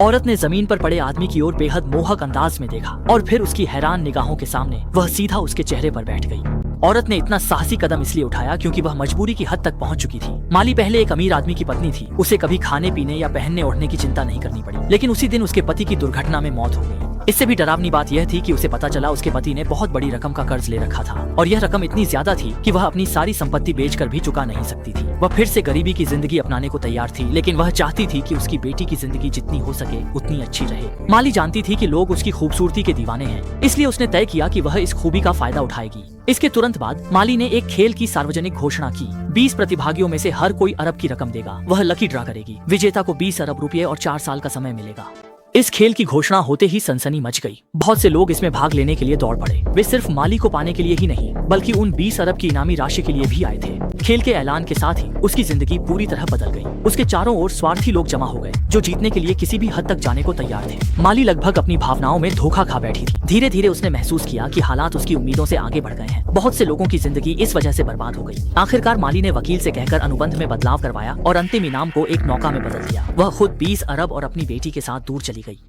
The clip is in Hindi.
औरत ने जमीन पर पड़े आदमी की ओर बेहद मोहक अंदाज में देखा और फिर उसकी हैरान निगाहों के सामने वह सीधा उसके चेहरे पर बैठ गई। औरत ने इतना साहसी कदम इसलिए उठाया क्योंकि वह मजबूरी की हद तक पहुंच चुकी थी। माली पहले एक अमीर आदमी की पत्नी थी, उसे कभी खाने पीने या पहनने ओढ़ने की चिंता नहीं करनी पड़ी, लेकिन उसी दिन उसके पति की दुर्घटना में मौत हो गई। इससे भी डरावनी बात यह थी कि उसे पता चला उसके पति ने बहुत बड़ी रकम का कर्ज ले रखा था और यह रकम इतनी ज्यादा थी कि वह अपनी सारी संपत्ति बेचकर भी चुका नहीं सकती थी। वह फिर से गरीबी की जिंदगी अपनाने को तैयार थी, लेकिन वह चाहती थी कि उसकी बेटी की जिंदगी जितनी हो सके उतनी अच्छी रहे। माली जानती थी कि लोग उसकी खूबसूरती के दीवाने हैं, इसलिए उसने तय किया कि वह इस खूबी का फायदा उठाएगी। इसके तुरंत बाद माली ने एक खेल की सार्वजनिक घोषणा की। 20 प्रतिभागियों में से हर कोई अरब की रकम देगा। वह लकी ड्रा करेगी। विजेता को 20 अरब रुपये और 4 साल का समय मिलेगा। इस खेल की घोषणा होते ही सनसनी मच गई। बहुत से लोग इसमें भाग लेने के लिए दौड़ पड़े। वे सिर्फ माली को पाने के लिए ही नहीं, बल्कि उन 20 अरब की इनामी राशि के लिए भी आए थे। खेल के ऐलान के साथ ही उसकी जिंदगी पूरी तरह बदल गई। उसके चारों ओर स्वार्थी लोग जमा हो गए जो जीतने के लिए किसी भी हद तक जाने को तैयार थे। माली लगभग अपनी भावनाओं में धोखा खा बैठी थी। धीरे धीरे उसने महसूस किया कि हालात उसकी उम्मीदों से आगे बढ़ गए हैं। बहुत से लोगों की जिंदगी इस वजह से बर्बाद हो गई। आखिरकार माली ने वकील से कहकर अनुबंध में बदलाव करवाया और अंतिम इनाम को एक नौका में बदल दिया। वह खुद 20 अरब और अपनी बेटी के साथ दूर चली गई।